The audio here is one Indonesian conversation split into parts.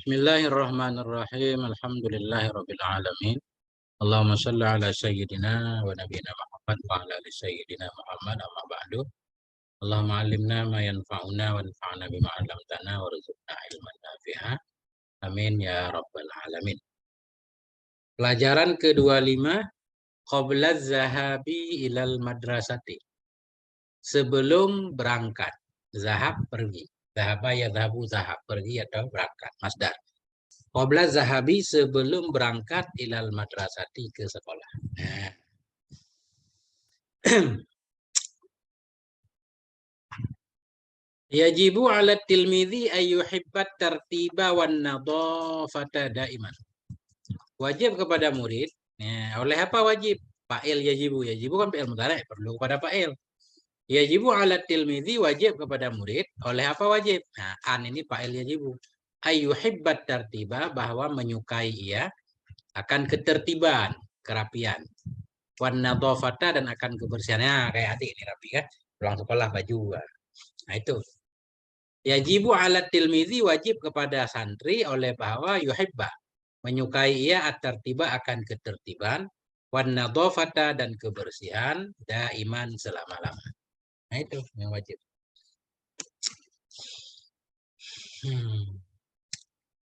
Bismillahirrahmanirrahim. Alhamdulillahirabbil alamin. Allahumma shalli ala sayyidina wa nabiyyina Muhammad wa ala ali sayyidina Muhammad amma ba'du. Allahumma 'allimna ma yanfa'una wanfa'na bima 'allamtana warzuqna ilman nafi'a. Amin ya rabbal alamin. Pelajaran ke-25 qabla zahabi ilal madrasati. Sebelum berangkat. Zahab pergi. Zahaba yadhabu zahab pergi atau berangkat. Masdar. Qabla zahabi sebelum berangkat ilal madrasati ke sekolah. Nah. Yajibu 'ala tilmidzi ayyuhibbat tartiba wan nadhafata daiman. Wajib kepada murid. Nah, oleh apa wajib? Fa'il yajibu. Yajibu kan fi'il mudhari', perlu kepada fa'il. Yajibu 'ala tilmidzi wajib kepada murid. Oleh apa wajib? Nah, an ini fa'il yajibu. Ayyuhibbat tartiba bahwa menyukai ia akan ketertiban, kerapian. Wan nadhafata dan akan kebersihannya, kayak adik ini rapi kan, pulang sekolah baju. Nah itu. Yajibu 'ala tilmidzi wajib kepada santri oleh bahwa yuhibba menyukai ia at-tartiba akan ketertiban, wan nadhafata dan kebersihan daiman selama-lama. Nah itu yang wajib.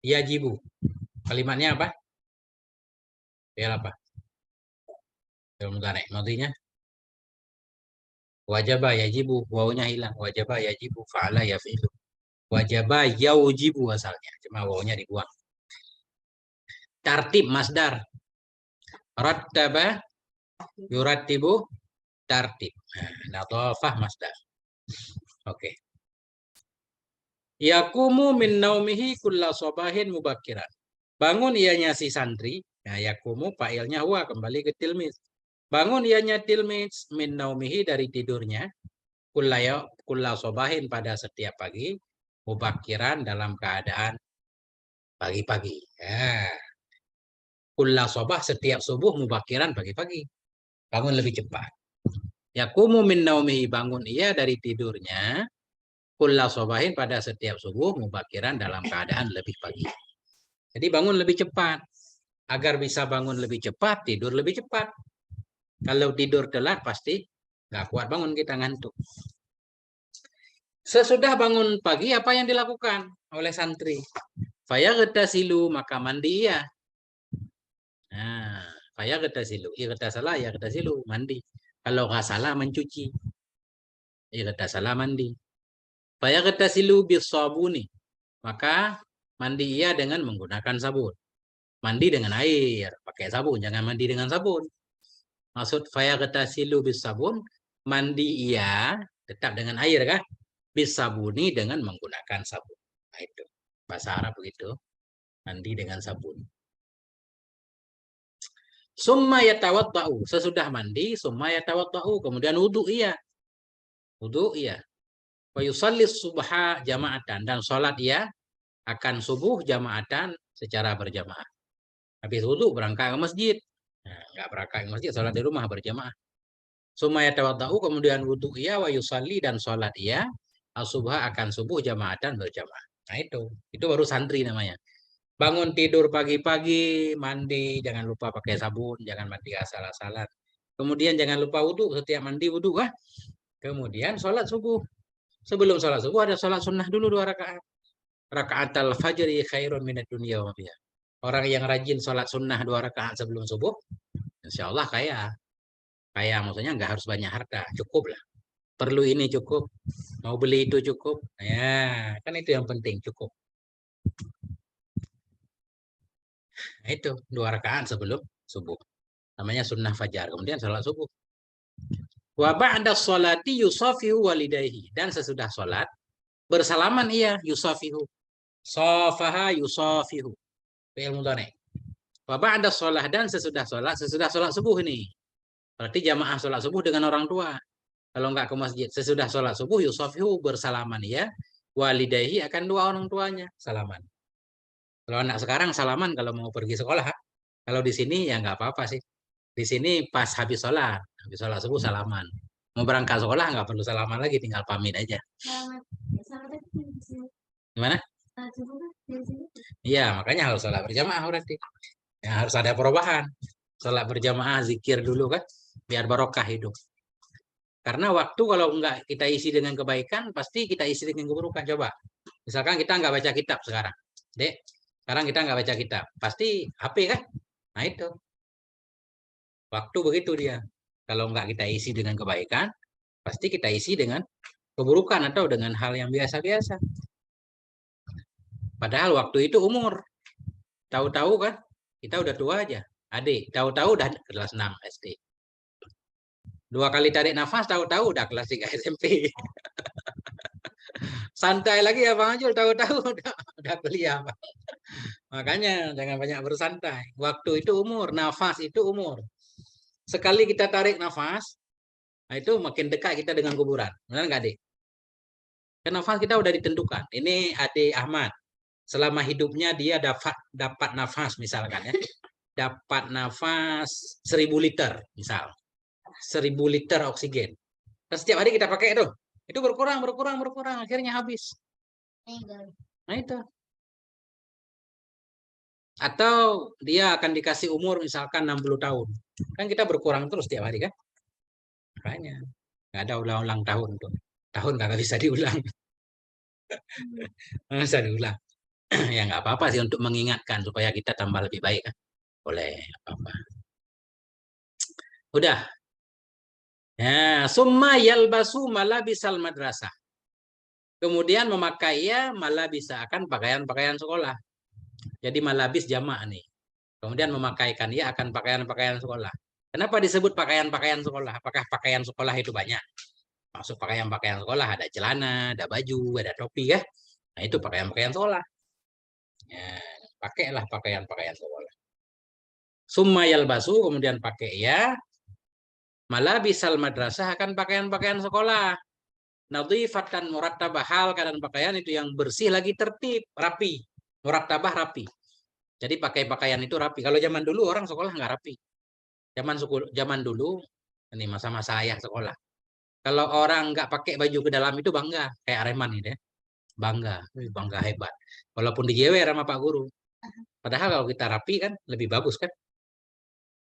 Yajibu. Kalimatnya apa? Fi'il apa? Fi'il mudhari'. Madhinya wajaba yajibu, wawunya hilang. Wajaba yajibu, fa'ala yaf'ilu. Wajaba yaujibu asalnya, cuma wawunya dibuang. Tartib masdar. Rattaba yurattibu tartib. Nadhafah masdar. Oke. Yakumu min naumihi kulla sabahin mubakiran. Bangun ianya si santri. Nah, yakumu fa'ilnya huwa, kembali ke tilmiz. Bangun ianya tilmiz min naumihi dari tidurnya. Kulla sabahin pada setiap pagi. Mubakiran dalam keadaan pagi-pagi. Ya. Kulla sabah setiap subuh, mubakiran pagi-pagi. Bangun lebih cepat. Yakumu min naumihi bangun ia dari tidurnya. Kulla sabahin pada setiap subuh, mubakiran dalam keadaan lebih pagi. Jadi bangun lebih cepat. Agar bisa bangun lebih cepat, tidur lebih cepat. Kalau tidur telat pasti nggak kuat bangun, kita ngantuk. Sesudah bangun pagi apa yang dilakukan oleh santri? Fayaghtasilu, maka mandi ia. Nah, fayaghtasilu, ightasala yaghtasilu, mandi. Kalau ghasala mencuci. Ightasala mandi. Fayaghtasilu bisabuni, maka mandi ia dengan menggunakan sabun. Mandi dengan air, pakai sabun, jangan mandi dengan sabun. Maksud fayaghtasilu bisabun, mandi ia tetap dengan air kah? Bisabuni dengan menggunakan sabun. Nah itu bahasa Arab begitu, mandi dengan sabun. Summa yatawaddau, sesudah mandi summa yatawaddau, kemudian wudu ia. Wudu ia. Wa yusalli subha jama'atan, dan sholat ia akan subuh jama'atan secara berjamaah. Habis wudu berangkat ke masjid. Nah, enggak berangkat ke masjid, sholat di rumah berjamaah. Summa yatawaddau, kemudian wudu ia, wa yusalli dan sholat ia as-subha akan subuh jama'atan berjamaah. Nah itu baru santri namanya. Bangun tidur pagi-pagi, mandi, jangan lupa pakai sabun, jangan mandi asal-asalan. Kemudian jangan lupa wudu, setiap mandi wudu kah? Kemudian sholat subuh. Sebelum sholat subuh ada sholat sunnah dulu 2 rakaat. Rakaatal fajri khairun minad dunya wa fiha. Orang yang rajin sholat sunnah 2 rakaat sebelum subuh, insya Allah kaya. Kaya maksudnya nggak harus banyak harta, cukup lah. Perlu ini cukup, mau beli itu cukup. Ya, kan itu yang penting, cukup. Nah itu 2 rakaat sebelum subuh. Namanya sunnah fajar. Kemudian sholat subuh. Wa ba'da sholati yusafihu walidayhi. Dan sesudah sholat, bersalaman ia yusafihu. Safaha yusafihu. Fi'il mudhari'. Wa ba'da sholat, dan sesudah sholat subuh ini. Berarti jamaah sholat subuh dengan orang tua. Kalau enggak ke masjid, sesudah sholat subuh yusafihu, bersalaman ia. Walidayhi akan 2 orang tuanya salaman. Kalau anak sekarang salaman kalau mau pergi sekolah. Kalau di sini ya nggak apa-apa sih. Di sini pas habis sholat subuh salaman. Mau berangkat sekolah nggak perlu salaman lagi, tinggal pamit aja. Gimana? Iya, makanya harus sholat berjamaah berarti. Ya, harus ada perubahan. Sholat berjamaah, zikir dulu kan, biar barokah hidup. Karena waktu kalau nggak kita isi dengan kebaikan, pasti kita isi dengan keburukan. Coba, misalkan kita nggak baca kitab sekarang, Dek. Sekarang kita nggak baca kitab, pasti HP kan? Nah itu, waktu begitu dia. Kalau nggak kita isi dengan kebaikan, pasti kita isi dengan keburukan atau dengan hal yang biasa-biasa. Padahal waktu itu umur, tahu-tahu kan, kita udah tua aja. Adik, tahu-tahu udah kelas 6 SD. 2 kali tarik nafas, tahu-tahu udah kelas 3 SMP. Santai lagi ya Bang Ajul, tahu-tahu udah kuliah. Bang. Makanya jangan banyak bersantai. Waktu itu umur, nafas itu umur. Sekali kita tarik nafas, nah itu makin dekat kita dengan kuburan. Benar nggak, Dik? Kan nafas kita udah ditentukan. Ini Adik Ahmad. Selama hidupnya dia dapat nafas misalkan ya. Dapat nafas 1000 liter misal. 1000 liter oksigen. Dan setiap hari kita pakai itu. Itu berkurang, akhirnya habis. Nah itu. Atau dia akan dikasih umur misalkan 60 tahun. Kan kita berkurang terus setiap hari kan? Makanya nggak ada ulang-ulang tahun tuh. Tahun nggak bisa diulang. Nggak bisa diulang. Ya nggak apa-apa sih untuk mengingatkan supaya kita tambah lebih baik kan? Boleh apa-apa. Udah. Ya, summa yalbasu malabisal madrasah. Kemudian memakainya malah bisa akan pakaian-pakaian sekolah. Jadi malabis jamak nih. Kemudian memakaikan ia akan pakaian-pakaian sekolah. Kenapa disebut pakaian-pakaian sekolah? Apakah pakaian sekolah itu banyak? Maksud pakaian-pakaian sekolah ada celana, ada baju, ada topi ya. Nah itu pakaian-pakaian sekolah. Ya, pakailah pakaian-pakaian sekolah. Summa yalbasu kemudian pakai ya. Malah bisal madrasah akan pakaian-pakaian sekolah. Nadhifatan murattabah hal keadaan pakaian itu yang bersih lagi tertib, rapi. Murattabah rapi. Jadi pakai pakaian itu rapi. Kalau zaman dulu orang sekolah nggak rapi. Zaman dulu ini masa-masa ayah sekolah. Kalau orang nggak pakai baju ke dalam itu bangga, kayak Areman ini deh. Bangga, bangga hebat. Walaupun dijewer sama Pak Guru. Padahal kalau kita rapi kan lebih bagus kan.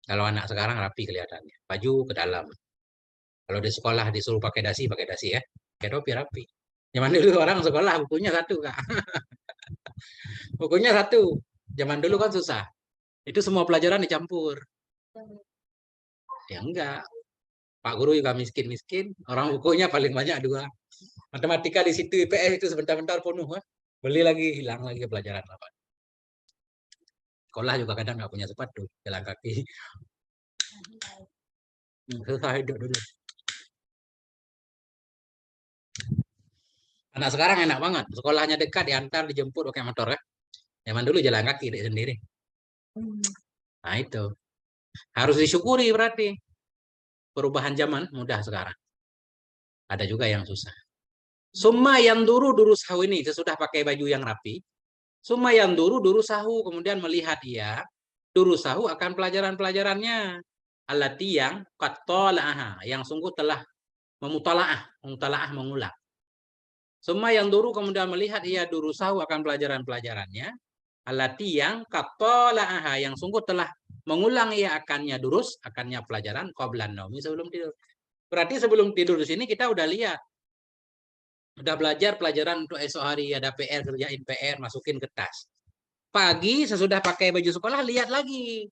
Kalau anak sekarang rapi kelihatannya. Baju ke dalam. Kalau di sekolah disuruh pakai dasi ya. Kayak topi rapi. Zaman dulu orang sekolah bukunya satu, Kak. Bukunya satu. Zaman dulu kan susah. Itu semua pelajaran dicampur. Ya enggak. Pak Guru juga miskin-miskin. Orang bukunya paling banyak 2. Matematika di situ, IPS itu sebentar-bentar penuh. Beli lagi, hilang lagi pelajaran apa. Sekolah juga kadang nggak punya sepatu, jalan kaki. Susah hidup dulu. Anak sekarang enak banget. Sekolahnya dekat, diantar, dijemput pakai motor kan. Zaman dulu jalan kaki sendiri. Nah itu. Harus disyukuri berarti. Perubahan zaman mudah sekarang. Ada juga yang susah. Summa yang duru sahu ini. Sesudah pakai baju yang rapi. Summa yang duru sahu. Kemudian melihat ia. Duru sahu akan pelajaran-pelajarannya. Alati yang qattola'aha. Yang sungguh telah memutalaah mengulang. Summa yang duru kemudian melihat ia duru sahu akan pelajaran-pelajarannya. Alati yang qattola'aha. Yang sungguh telah mengulang ia akannya pelajaran qablan naumi sebelum tidur. Berarti sebelum tidur di sini kita udah lihat. Udah belajar pelajaran untuk esok hari, ada PR, kerjain PR, masukin ke tas. Pagi sesudah pakai baju sekolah lihat lagi.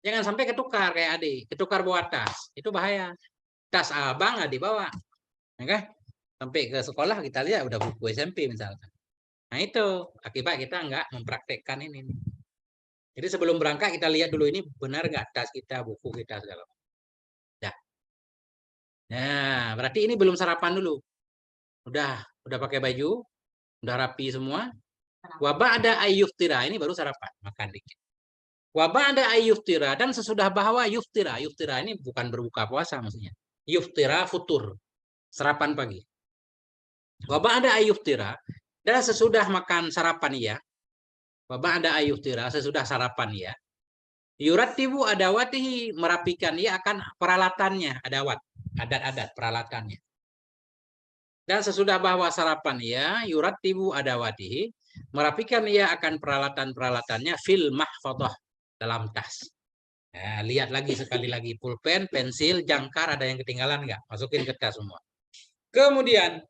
Jangan sampai ketukar kayak adik, ketukar bawa tas. Itu bahaya. Tas abang nggak dibawa. Oke? Sampai ke sekolah kita lihat udah buku SMP misalkan. Nah itu akibat kita nggak mempraktekkan ini. Jadi sebelum berangkat kita lihat dulu ini benar nggak tas kita, buku kita segala macam. Ya. Nah, berarti ini belum sarapan dulu. Udah pakai baju, udah rapi semua. Wabah ada ayuftira, ini baru sarapan, makan dikit. Wabah ada ayuftira dan sesudah bahwa yuftira ini bukan berbuka puasa maksudnya. Yuftira futur, sarapan pagi. Wabah ada ayuftira dan sesudah makan sarapan ya. Wabah ada ayuftira sesudah sarapan ya. Yuratibu adawatihi merapikan ia akan peralatannya, adawat, adat-adat peralatannya. Dan sesudah bahwa sarapan ia yurattibu adawatihi, merapikan ia akan peralatan-peralatannya fil mahfadah, dalam tas. Ya, lihat lagi sekali lagi pulpen, pensil, jangkar ada yang ketinggalan nggak? Masukin ke tas semua. Kemudian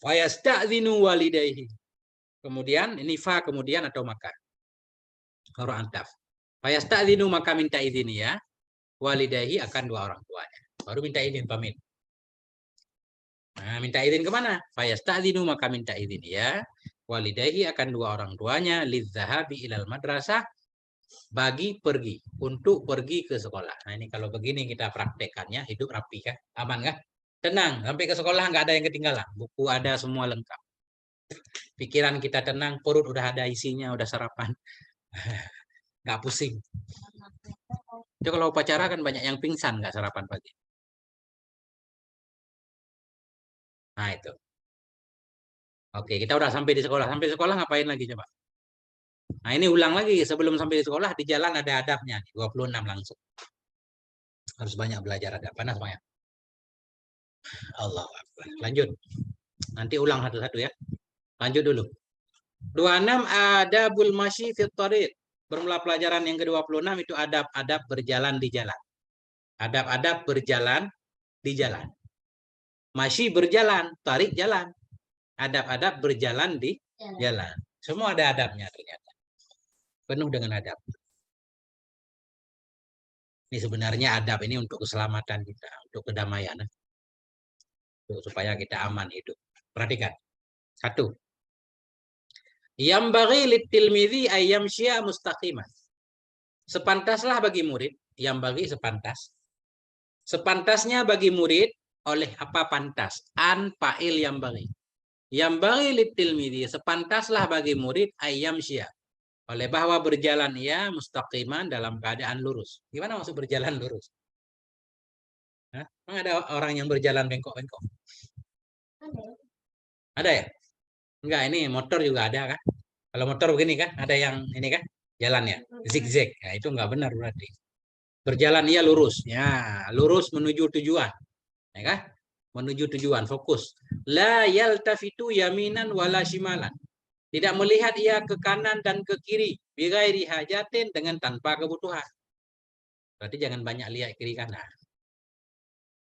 fayasta'dzinu walidayhi. Kemudian ini fa kemudian atau maka. Huruf antaf. Fayasta'dzinu maka minta izin ya. Walidayhi akan dua orang tuanya. Baru minta izin pamit. Nah, minta izin kemana? Fayasta'dzinu maka minta izin ya. Walidayhi akan dua orang tuanya lidzahabi ilal madrasah, bagi pergi, untuk pergi ke sekolah. Nah ini kalau begini kita praktekannya, hidup rapi kan, aman kan? Tenang, sampai ke sekolah nggak ada yang ketinggalan. Buku ada semua lengkap. Pikiran kita tenang, perut udah ada isinya, udah sarapan. Nggak pusing. Itu kalau upacara kan banyak yang pingsan nggak sarapan pagi. Nah itu. Oke, kita udah sampai di sekolah. Sampai sekolah ngapain lagi coba? Nah ini ulang lagi, sebelum sampai di sekolah, di jalan ada adabnya. 26 langsung. Harus banyak belajar adab. Panas banyak. Allah Akbar. Lanjut. Nanti ulang satu-satu ya. Lanjut dulu. 26 adabul masyi fit thariq. Bermula pelajaran yang ke-26 itu adab-adab berjalan di jalan. Adab-adab berjalan di jalan. Masyi berjalan, tarik jalan. Adab-adab berjalan di jalan. Semua ada adabnya ternyata. Penuh dengan adab. Ini sebenarnya adab ini untuk keselamatan kita, untuk kedamaian. Supaya kita aman hidup. Perhatikan. 1. Yambaghi litilmidzi ayyamshiya mustaqimah. Sepantaslah bagi murid, yambaghi sepantas. Sepantasnya bagi murid oleh apa pantas? An fa'il yambaghi. Yambaghi litilmidzi, sepantaslah bagi murid ayyamshiya. Oleh bahwa berjalan ia mustaqiman dalam keadaan lurus. Gimana maksud berjalan lurus? Hah? Memang ada orang yang berjalan bengkok-bengkok? Ada ya? Enggak, ini motor juga ada kan? Kalau motor begini kan, ada yang ini kan, jalan ya, zigzag. Nah, itu enggak benar berarti. Berjalan ia lurus, ya, lurus menuju tujuan, ya kan? Menuju tujuan, fokus. La yaltafitu yaminan wala shimalan. Tidak melihat ia ke kanan dan ke kiri, bighairi hajatin, dengan tanpa kebutuhan. Berarti jangan banyak lihat kiri kanan.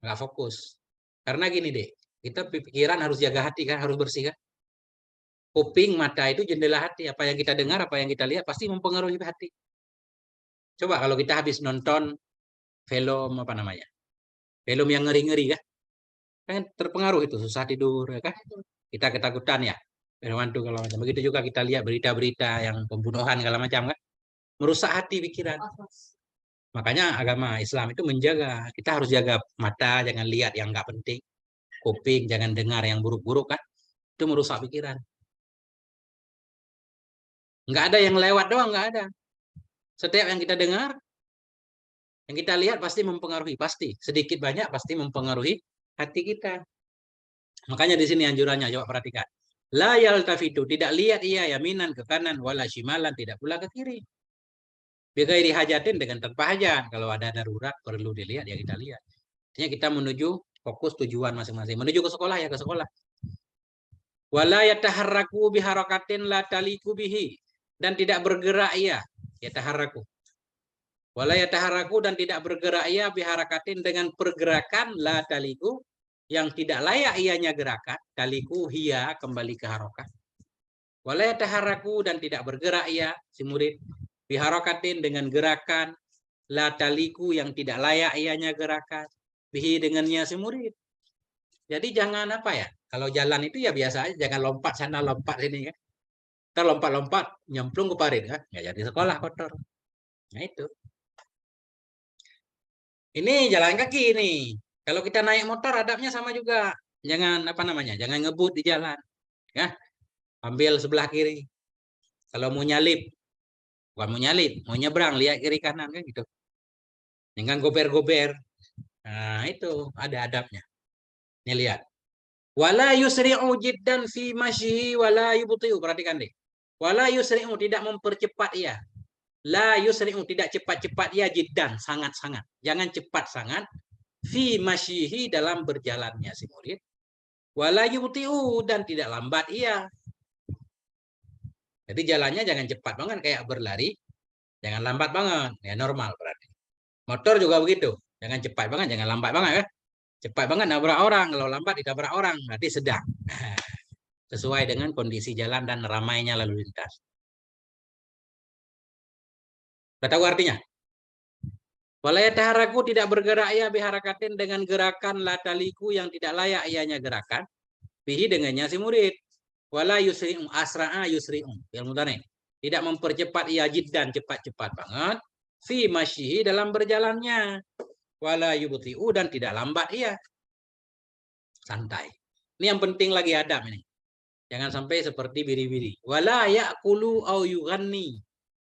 Enggak fokus. Karena gini deh, kita pikiran harus jaga hati kan, harus bersih kan? Kuping, mata itu jendela hati. Apa yang kita dengar, apa yang kita lihat pasti mempengaruhi hati. Coba kalau kita habis nonton film apa namanya? Film yang ngeri-ngeri kan? Kan terpengaruh itu, susah tidur ya kan? Kita ketakutan ya. Firman tuh kalau macam begitu juga kita lihat berita-berita yang pembunuhan segala macam kan? Merusak hati pikiran. Makanya agama Islam itu menjaga. Kita harus jaga mata, jangan lihat yang nggak penting. Kuping, jangan dengar yang buruk-buruk kan? Itu merusak pikiran. Nggak ada yang lewat doang, nggak ada. Setiap yang kita dengar, yang kita lihat pasti mempengaruhi, pasti sedikit banyak pasti mempengaruhi hati kita. Makanya di sini anjurannya, coba perhatikan. La yaltafitu, tidak lihat ia yaminan ke kanan, wala shimalan, tidak pula ke kiri. Bighairi hajatin, dengan tanpa hajat. Kalau ada darurat perlu dilihat ya kita lihat. Artinya kita menuju fokus tujuan masing-masing. Menuju ke sekolah ya ke sekolah. Wala yataharraku biharakatin la taliku bihi, dan tidak bergerak ia, yataharraku. Wala yataharraku, dan tidak bergerak ia biharakatin, dengan pergerakan la taliku, yang tidak layak ianya gerakan. Taliku hiya, kembali ke harokat. Wala yataharraku, dan tidak bergerak ia si murid biharakatin, dengan gerakan la taliku, yang tidak layak ianya gerakan bihi, dengannya si murid. Jadi jangan apa ya, kalau jalan itu ya biasa aja, jangan lompat sana lompat sini kan. Kita lompat-lompat nyemplung ke parit kan, nggak jadi sekolah kotor. Nah itu. Ini jalan kaki nih. Kalau kita naik motor adabnya sama juga. Jangan apa namanya, jangan ngebut di jalan. Ya, ambil sebelah kiri. Kalau mau nyalip, bukan mau nyalip, mau nyebrang, lihat kiri kanan kan gitu. Jangan gober-gober. Nah itu ada adabnya. Ini lihat. Wala yusri'u jiddan fi masyihi wala yubti'u. Perhatikan deh. Wala yusri'u, tidak mempercepat ia. La yusri'u, tidak cepat-cepat ia, jiddan, sangat-sangat. Jangan cepat sangat. Fi masyihi, dalam berjalannya si murid. Wala yubti'u, dan tidak lambat ia. Jadi jalannya jangan cepat banget kayak berlari, jangan lambat banget, ya normal berarti. Motor juga begitu, jangan cepat banget, jangan lambat banget kan. Cepat banget nabrak orang, kalau lambat ditabrak orang, berarti sedang. Sesuai dengan kondisi jalan dan ramainya lalu lintas. Sudah tahu artinya? Walayataharaku, tidak bergerak ia biharakatin dengan gerakan lataliku yang tidak layak ianya gerakan. Bihi dengannya si murid. Wala yusri'um asra'a yusri'um. Ilmu tani. Tidak mempercepat ia jiddan cepat-cepat banget. Fi masyihi dalam berjalannya. Wala yubti'u, dan tidak lambat ia. Santai. Ini yang penting lagi adab ini. Jangan sampai seperti biri-biri. Wala ya'kulu au yughanni,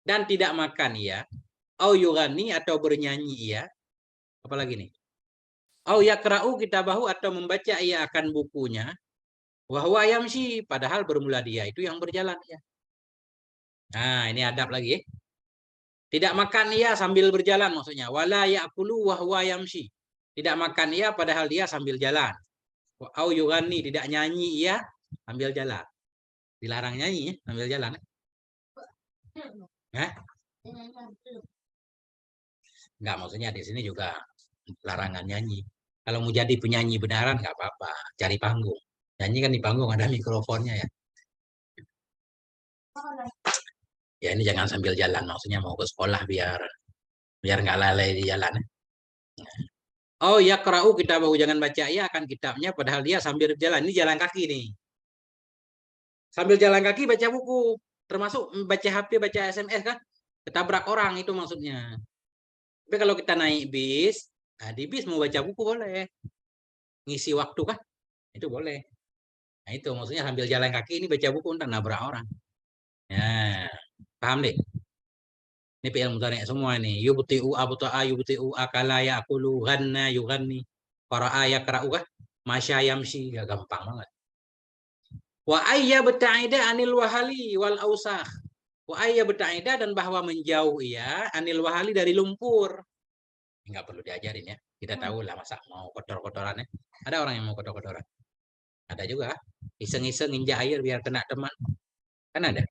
dan tidak makan ia. Au yughanni, atau bernyanyi ia. Apalagi nih? Au yakra'u kitabahu, atau membaca ia akan bukunya. Wahwa yamshi, padahal bermula dia itu yang berjalan ya. Nah, ini adab lagi. Tidak makan ia sambil berjalan maksudnya. Wala ya'kulu wahwa yamshi. Tidak makan ia padahal dia sambil jalan. Au yughanni, tidak nyanyi ia sambil jalan. Dilarang nyanyi ya, sambil jalan. Enggak, maksudnya di sini juga larangan nyanyi. Kalau mau jadi penyanyi beneran nggak apa-apa, cari panggung. Nyanyi kan di panggung ada mikrofonnya ya. Ya ini jangan sambil jalan, maksudnya mau ke sekolah biar nggak lalai di jalan. Oh ya, kerau kita bahu, jangan baca ya akan kitabnya padahal dia sambil jalan. Ini jalan kaki nih. Sambil jalan kaki baca buku, termasuk baca HP, baca SMS kan. Ketabrak orang itu maksudnya. Tapi kalau kita naik bis, nah di bis mau baca buku boleh. Ngisi waktu kan, itu boleh. Nah itu maksudnya sambil jalan kaki ini baca buku untuk nabrak orang. Ya, paham deh? Ini fi'il mudhari semua nih. Yubti'u abta'a yubti'u akala ya'kulu ghanna yughanni qara'a yaqra'u kan. Masya yamshi, ya gampang banget. Wa ayya beta'ida anil wahali wal ausakh. Wa ayya beta'ida, dan bahwa menjauh ya anil wahali dari lumpur. Enggak perlu diajarin ya. Kita tahu lah masa mau kotor-kotorannya. Ada orang yang mau kotor-kotoran. Ada juga. Iseng-iseng injak air biar kena teman. Kan ada.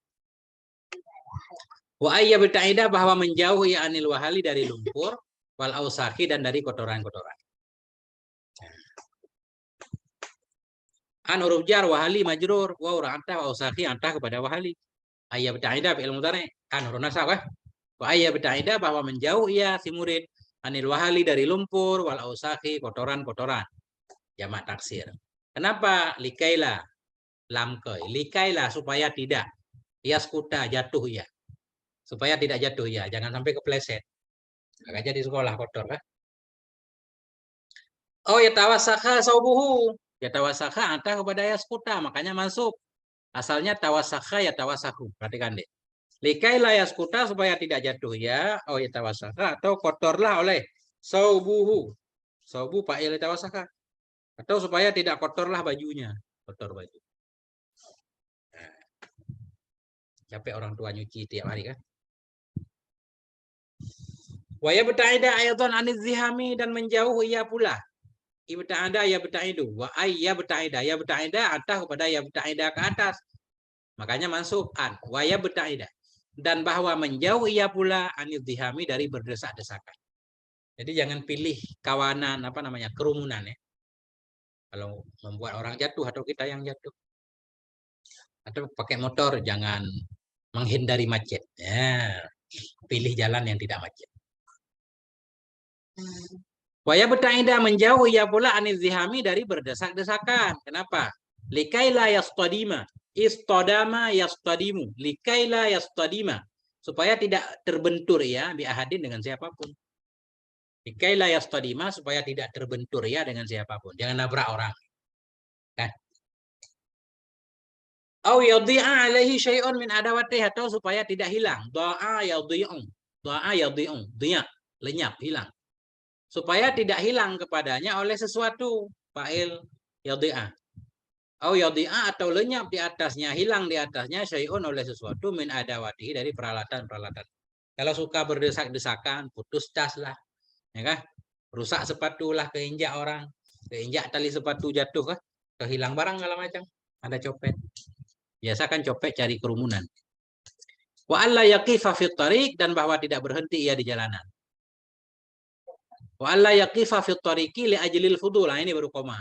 Wa ayya beta'ida, bahwa menjauh ya anil wahali dari lumpur wal ausakhi, dan dari kotoran-kotoran. An huruf jar wahali majrur wa antah wa ausakhi antah kepada wahali. Ayya beta'ida fi'il mudhari an huruf nasab kan. Wa ayya beta'ida, bahwa menjauh ya si murid anil wahali dari lumpur wal ausakhi kotoran-kotoran. Jamak taksir. Kenapa? Likaila lamkai. Likaila supaya tidak. Yaskuta jatuh ya. Supaya tidak jatuh ya, jangan sampai kepleset. Agak jadi sekolah kotor kan. Oh ya tawasakha saubuhu. Ya tawasakha antah kepada yaskuta, makanya masuk. Asalnya tawasakha ya tawasahu. Perhatikan deh. Likai la yaskuta, supaya tidak jatuh ya. Oh ya tawasakha, atau kotorlah oleh saubuhu. Saubu fa'il tawasakha. Atau supaya tidak kotorlah bajunya. Kotor baju. Nah, capek orang tua nyuci tiap hari kan. Wa yabta'ida ayatan aniz zihami, dan menjauh ia pula. Ibta'ada ya beta'idu. Wa ayya beta'ida. Ya beta'ida atah kepada ya beta'ida ke atas. Makanya mansub an. Wa ya beta'ida. Dan bahwa menjauh ia pula anil dihami, dari berdesak-desakan. Jadi jangan pilih kawanan kerumunan ya. Kalau membuat orang jatuh atau kita yang jatuh. Atau pakai motor jangan menghindari macet. Ya, pilih jalan yang tidak macet. Waya beta'ida, menjauh ia pula anil zihami, dari berdesak-desakan. Kenapa? Likaila yastadima. Istadama yastadimu. Likaila yastadima. Supaya tidak terbentur ya biahadin dengan siapapun. Likaila yastadima, supaya tidak terbentur ya dengan siapapun. Jangan nabrak orang. Kan? Au yadhi'a alaihi syai'un min adawatih, atau supaya tidak hilang. Da'a yadhi'u. Da'a yadhi'u. Dhi'a, lenyap, hilang. Supaya tidak hilang kepadanya oleh sesuatu. Fa'il yadhi'a. Au yadhi'a, atau lenyap di atasnya, hilang di atasnya syai'un oleh sesuatu min adawatihi, dari peralatan-peralatan. Kalau suka berdesak-desakan, putus tas lah. Ya kan? Rusak sepatu lah, keinjak orang. Keinjak tali sepatu jatuh kan? kehilang barang segala macam. Ada copet. Biasa kan copet cari kerumunan. Wa alla yaqifa fit tariq, dan bahwa tidak berhenti ia di jalanan. Wa alla yaqifa fit tariqi li ajlil fudul. Nah, ini baru koma.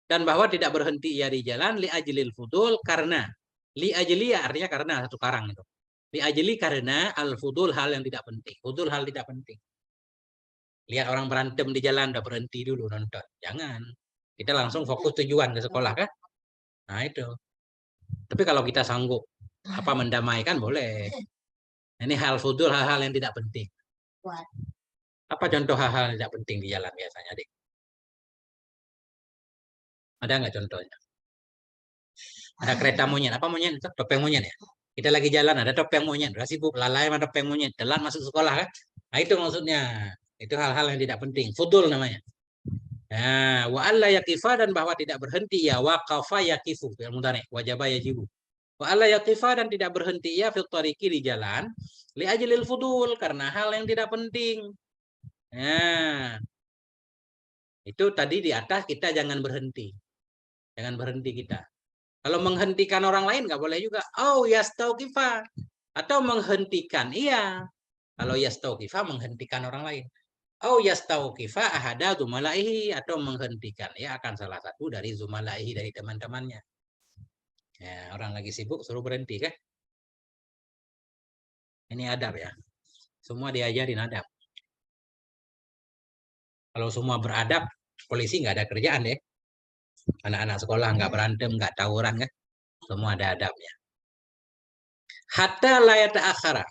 Dan bahwa tidak berhenti ia di jalan li ajlil fudul, karena li ajli artinya karena satu karang itu. Li ajli karena al fudul hal yang tidak penting. Fudul hal tidak penting. Lihat orang berantem di jalan udah berhenti dulu nonton. Jangan. Kita langsung fokus tujuan ke sekolah kan? Nah, itu. Tapi kalau kita sanggup mendamaikan boleh. Ini hal fudul, hal-hal yang tidak penting. Apa contoh hal-hal yang tidak penting di jalan biasanya, Dik? Ada nggak contohnya? Ada kereta monyet. Apa monyet? Itu topeng monyet ya? Kita lagi jalan, ada topeng monyet. Udah sibuk, lalai sama topeng monyet. Telat masuk sekolah kan? Nah, itu maksudnya. Itu hal-hal yang tidak penting. Fudul namanya. Nah, wa alla yaqifa, dan bahwa tidak berhenti ya waqafa yaqifu fi'il mudhari wajaba yajibu. Wa alla yaqifa, dan tidak berhenti ya fil tariqi di jalan li ajlil fudul, karena hal yang tidak penting. Nah, itu tadi di atas kita jangan berhenti. Jangan berhenti kita. Kalau menghentikan orang lain nggak boleh juga. Oh, yastauqifa, atau menghentikan. Iya. Kalau yastauqifa menghentikan orang lain. Oh, yastauqifa ahada zumalaihi, atau menghentikan ya akan salah satu dari zumalaihi, dari teman-temannya. Ya, orang lagi sibuk suruh berhenti kan? Ini adab ya. Semua diajarin adab. Kalau semua beradab, polisi nggak ada kerjaan deh. Anak-anak sekolah nggak berantem, nggak tawuran kan? Semua ada adabnya. Hatta layat akhara.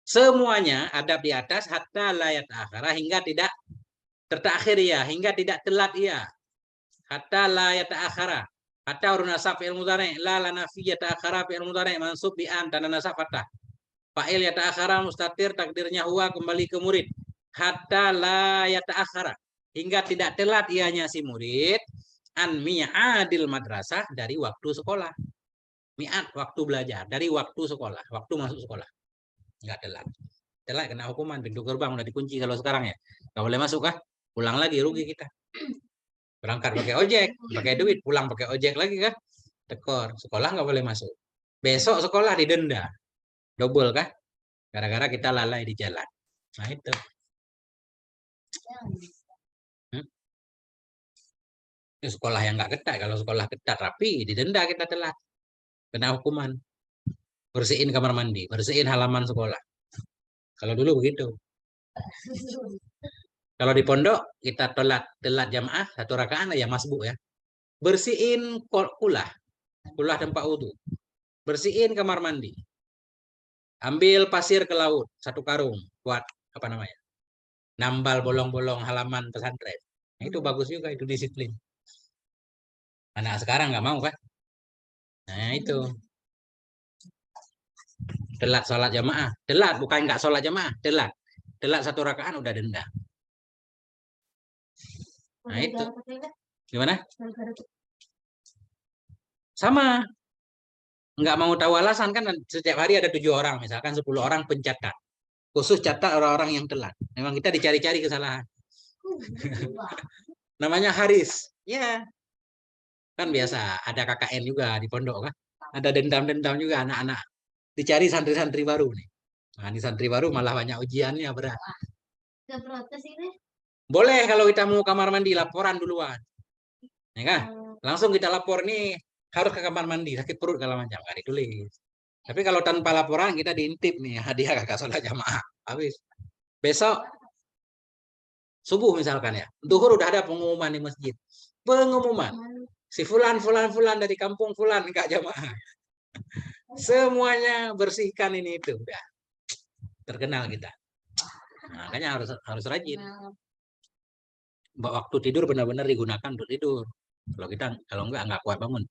Semuanya adab di atas hatta layat akhara, hingga tidak tertakhir ya, hingga tidak telat ya. Hatta layat akhara. Hatta urun nasab fi'il mudhari, la nafiyya ta'akhara fi'il mudhari mansub bi an, tanda nasab fathah. Fa'il ya ta'akhara mustatir, takdirnya huwa, kembali ke murid. Hatta la ya ta'akhara, hingga tidak telat ianya si murid an mi'adil madrasah, dari waktu sekolah. Mi'ad waktu belajar, dari waktu sekolah, waktu masuk sekolah. Enggak telat. Telat kena hukuman, pintu gerbang udah dikunci kalau sekarang ya. Enggak boleh masuk kah? Pulang lagi, rugi kita. Berangkat pakai ojek, pakai duit, pulang pakai ojek lagi kan? Tekor, sekolah nggak boleh masuk. Besok sekolah didenda. Double kah? Gara-gara kita lalai di jalan. Nah, itu. Itu sekolah yang nggak ketat. Kalau sekolah ketat rapi, didenda kita telat. Kena hukuman. Bersihin kamar mandi, bersihin halaman sekolah. Kalau dulu begitu. Kalau di pondok kita telat jamaah 1 rakaat ya masbuk ya. Bersihin kulah tempat wudhu. Bersihin kamar mandi. Ambil pasir ke laut 1 karung buat apa namanya? Nambal bolong-bolong halaman pesantren. Nah, itu bagus juga, itu disiplin. Anak sekarang nggak mau kan? Nah, itu. Telat sholat jamaah. Telat, bukan nggak sholat jamaah. Telat. Telat 1 rakaat udah denda. Nah, itu. Gimana? Sama. Nggak mau tahu alasan kan, setiap hari ada 7 orang. Misalkan 10 orang pencatat. Khusus catat orang-orang yang telat. Memang kita dicari-cari kesalahan. Namanya Haris. Ya. Kan biasa ada KKN juga di pondok kan. Ada dendam-dendam juga anak-anak. Dicari santri-santri baru nih. Nah, ini santri baru malah banyak ujiannya berat. Boleh kalau kita mau kamar mandi laporan duluan. Ya kan? Langsung kita lapor nih, harus ke kamar mandi, sakit perut kalau macam kan ditulis. Tapi kalau tanpa laporan kita diintip nih, hadiah kakak sholat jamaah. Habis. Besok subuh misalkan ya. Duhur udah ada pengumuman di masjid. Pengumuman. Si fulan dari kampung fulan enggak jamaah. Semuanya bersihkan ini itu udah. Terkenal kita. Nah, makanya harus rajin. Waktu tidur benar-benar digunakan untuk tidur. Kalau enggak kuat bangun.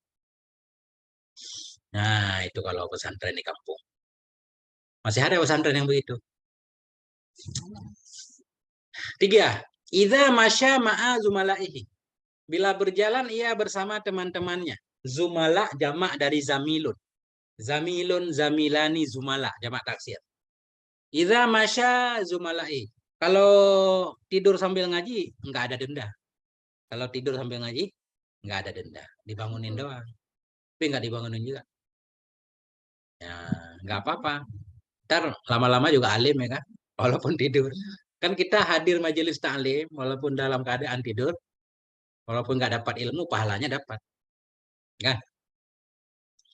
Nah, itu kalau pesantren di kampung. Masih ada pesantren yang begitu. 3. Idza masya ma'a zumalaihi. Bila berjalan ia bersama teman-temannya. Zumala jamak dari zamilun. Zamilun, zamilani, zumala jamak taksir. Idza masya zumalaihi. Kalau tidur sambil ngaji enggak ada denda. Kalau tidur sambil ngaji nggak ada denda, dibangunin doang, tapi nggak dibangunin juga. Ya, nggak apa-apa. Ntar lama-lama juga alim ya kan, walaupun tidur. Kan kita hadir majelis taklim, walaupun dalam keadaan tidur, walaupun nggak dapat ilmu, pahalanya dapat. Kan?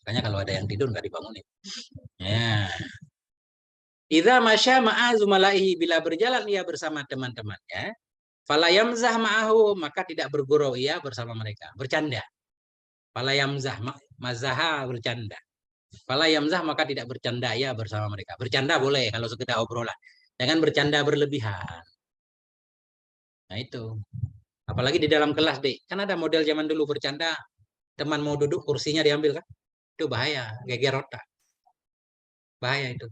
Makanya kalau ada yang tidur nggak dibangunin. Ya. Idza masya ma'a zumalaihi, bila berjalan ia bersama teman-temannya, fala yamzah ma'ahu, maka tidak bergurau ia bersama mereka, bercanda. Fala yamzah, mazaha bercanda. Fala yamzah, maka tidak bercanda ia bersama mereka. Bercanda boleh kalau sekedar obrolan. Jangan bercanda berlebihan. Nah itu. Apalagi di dalam kelas, Dek. Kan ada model zaman dulu bercanda, teman mau duduk kursinya diambil kan? Itu bahaya, geger otak. Bahaya itu.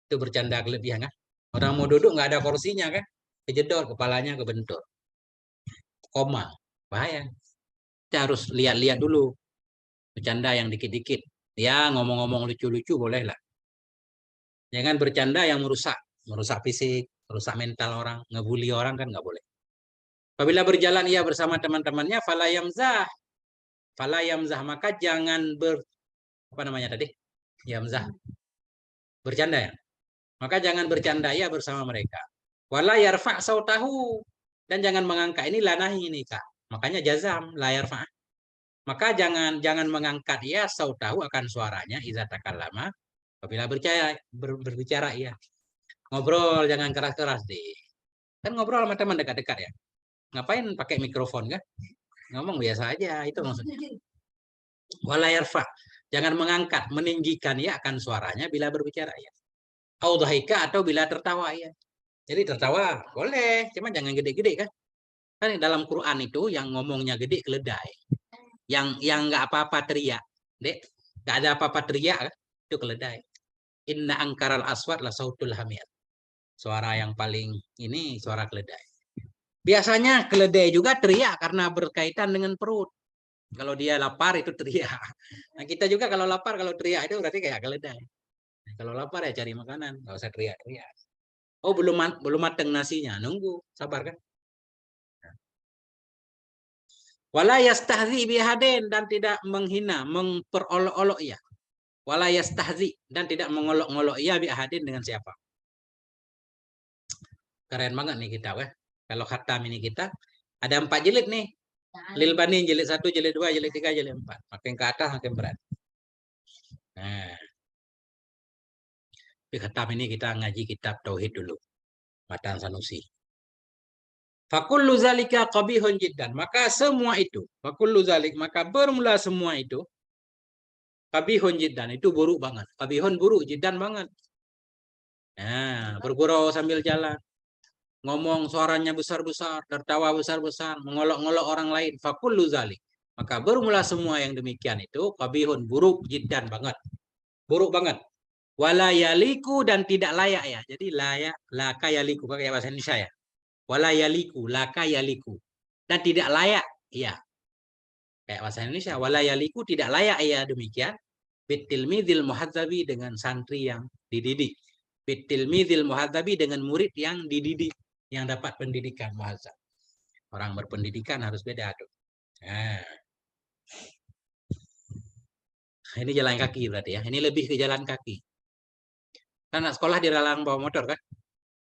Itu bercanda kelebihan kan? Orang mau duduk nggak ada kursinya kan? Kejedot, kepalanya kebentur. Koma. Bahaya. Kita harus lihat-lihat dulu. Bercanda yang dikit-dikit. Ya ngomong-ngomong lucu-lucu boleh lah. Jangan bercanda yang merusak. Merusak fisik, merusak mental orang. Ngebully orang kan nggak boleh. Apabila berjalan ia bersama teman-temannya, falayamzah. Falayamzah, maka jangan apa namanya tadi? Yamzah. Bercanda ya? Maka jangan bercanda ya bersama mereka. Wala yarfa' sautahu, dan jangan mengangkat, ini lanahi ini Kak. Makanya jazam la yarfa'. Maka jangan mengangkat ya sautahu akan suaranya iza takallama apabila berbicara ya. Ngobrol jangan keras-keras deh. Kan ngobrol sama teman dekat-dekat ya. Ngapain pakai mikrofon kan? Ngomong biasa aja, itu maksudnya. Wala yarfa', jangan mengangkat, meninggikan ya akan suaranya bila berbicara ya. Audhika, atau bila tertawa ya. Jadi tertawa boleh, cuma jangan gede-gede kan. Kan dalam Quran itu yang ngomongnya gede keledai. Yang nggak apa-apa teriak, Dek. Nggak ada apa-apa teriak kan? Itu keledai. Inna angkaral aswat la sautul hamir. Suara yang paling ini suara keledai. Biasanya keledai juga teriak karena berkaitan dengan perut. Kalau dia lapar itu teriak. Nah kita juga kalau lapar, kalau teriak itu berarti kayak keledai. Kalau lapar ya cari makanan, nggak usah teriak-teriak. Oh belum mateng nasinya, nunggu, sabar kan. Wala yastahzi bihadin, dan tidak menghina, memperolok-olok ia. Wala yastahzi, dan tidak mengolok-olok ia bihadin dengan siapa. Keren banget nih kita, weh. Kalau khatam ini kita ada 4 jilid nih. Lil Bani jilid 1, jilid 2, jilid 3, jilid 4. Makin ke atas makin berat. Nah, di khatam ini kita ngaji kitab tauhid dulu. Matan Sanusi. Fakullu zalika qabihun jiddan. Maka semua itu, fakullu zalik, maka bermula semua itu qabihun jiddan, itu buruk banget. Qabihun buruk, jiddan banget. Nah, bergurau sambil jalan. Ngomong suaranya besar-besar, tertawa besar-besar, mengolok-ngolok orang lain. Fakullu zalik. Maka bermula semua yang demikian itu qabihun, buruk jiddan banget. Buruk banget. Wala yaliku, dan tidak layak ya. Jadi layak, laka yaliku, pakai bahasa Indonesia ya. Wala yaliku, laka yaliku, dan tidak layak ya, kayak bahasa Indonesia, wala yaliku, tidak layak ya demikian, bitilmidil muhadzabi, dengan santri yang dididik, bitilmidil muhadzabi, dengan murid yang dididik, yang dapat pendidikan muhadzab. Orang berpendidikan harus beda tuh. Nah, ini jalan kaki berarti ya, ini lebih ke jalan kaki. Kan anak sekolah dilarang bawa motor kan,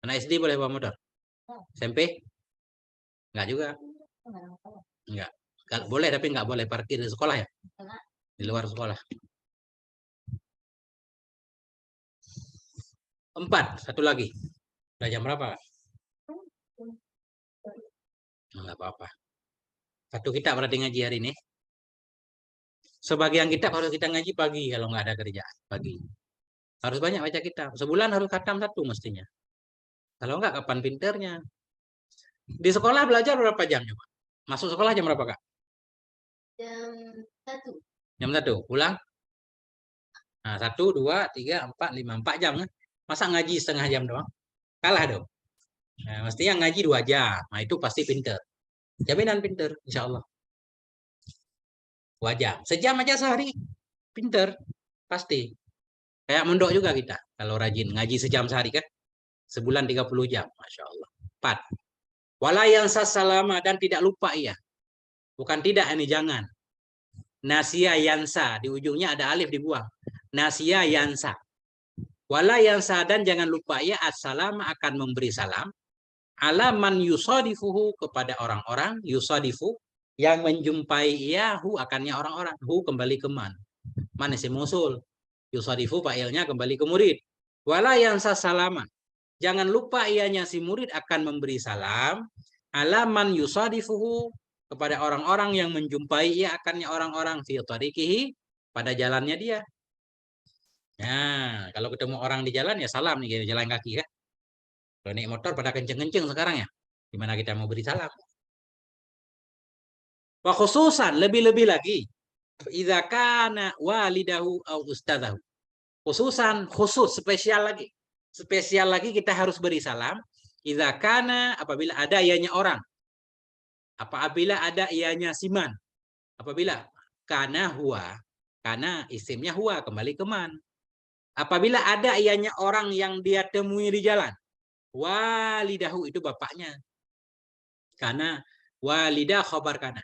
anak SD boleh bawa motor, SMP enggak juga. Enggak. Boleh tapi enggak boleh parkir di sekolah ya. Di luar sekolah. 4, satu lagi. Udah jam berapa? Enggak apa-apa. Satu kitab berarti ngaji hari ini. Sebagian kitab harus kita ngaji pagi kalau nggak ada kerjaan. Pagi. Harus banyak baca kitab. Sebulan harus khatam 1 mestinya. Kalau enggak kapan pinternya? Di sekolah belajar berapa jam coba? Masuk sekolah jam berapa, Kak? Jam 1. Jam 1. Pulang? Nah, 1, 2, 3, 4, 5, 4 jam kan? Masa ngaji setengah jam doang? Kalah dong. Nah, mestinya ngaji 2 jam. Nah, itu pasti pinter. Jaminan pinter, insya Allah. 2 jam. Sejam aja sehari. Pinter. Pasti. Kayak mondok juga kita. Kalau rajin. Ngaji sejam sehari kan? Sebulan 30 jam. Masya Allah. 4. Wala yang sasalama, dan tidak lupa ia. Bukan tidak, ini jangan. Nasia yansa, di ujungnya ada alif dibuang. Nasia yansa. Wala yansa, dan jangan lupa ia assalam akan memberi salam. Ala man yusadifuhu, kepada orang-orang, yusadifu, yang menjumpai ia, hu akannya orang-orang. Hu kembali ke man. Man isim mausul. Yusadifu fa'ilnya kembali ke murid. Wala yansa salama. Jangan lupa ianya si murid akan memberi salam. Ala man yusadifuhu, kepada orang-orang yang menjumpai ia akannya orang-orang, fi tariqihi, pada jalannya dia. Nah, kalau ketemu orang di jalan ya salam nih, jalan kaki kan. Kalau naik motor pada kenceng-kenceng sekarang ya. Gimana kita mau beri salam? Wa khususan, lebih-lebih lagi. Idza kana walidahu au ustadahu. Khususan, khusus, spesial lagi. Spesial lagi kita harus beri salam. Idza kana, apabila ada ianya orang. Apabila ada ianya siman. Apabila kana huwa, kana isimnya huwa, kembali ke man. Apabila ada ianya orang yang dia temui di jalan. Walidahu, itu bapaknya. Karena walidah khobar kana.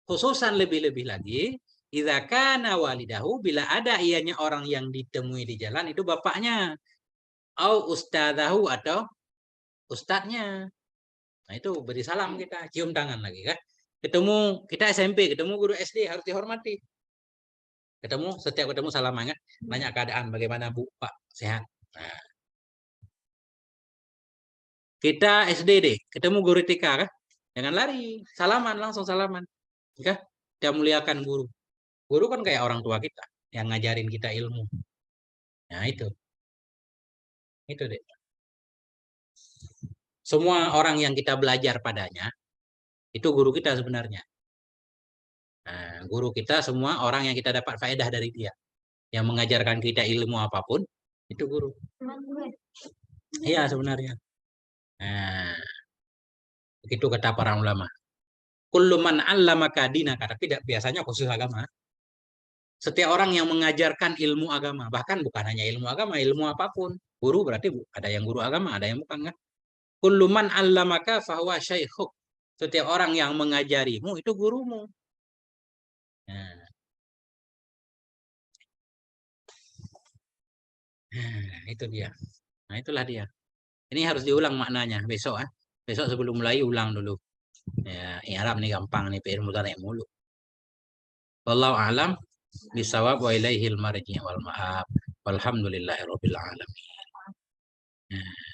Khususan lebih-lebih lagi, idza kana walidahu, bila ada ianya orang yang ditemui di jalan, itu bapaknya. Au ustadahu, atau ustadznya. Nah, itu beri salam kita, cium tangan lagi kan. Ketemu kita SMP, ketemu guru SD harus dihormati. Setiap ketemu salaman kan, nanya keadaan bagaimana Bu, Pak, sehat. Nah, kita SD deh, ketemu guru TK kan, jangan lari, salaman, langsung salaman. Ya, kita muliakan guru. Guru kan kayak orang tua kita yang ngajarin kita ilmu. Nah, itu deh. Semua orang yang kita belajar padanya itu guru kita sebenarnya. Nah, guru kita semua orang yang kita dapat faedah dari dia, yang mengajarkan kita ilmu apapun, itu guru. Iya sebenarnya. Nah, begitu kata para ulama. Kullu man 'allamaka dinaka, tapi biasanya khusus agama. Setiap orang yang mengajarkan ilmu agama, bahkan bukan hanya ilmu agama, ilmu apapun. Guru berarti ada yang guru agama, ada yang bukan kan? Kullu man 'allamaka fahuwa syaikhuk. Setiap orang yang mengajarimu itu gurumu. Nah, itu dia. Nah, itulah dia. Ini harus diulang maknanya besok ya. Besok sebelum mulai ulang dulu. Ya, Arab nih gampang nih, PR mudhari mulu. Wallahu a'lam bisawab wa ilaihil marji' wal ma'ab. Walhamdulillahirabbil alamin. Nah.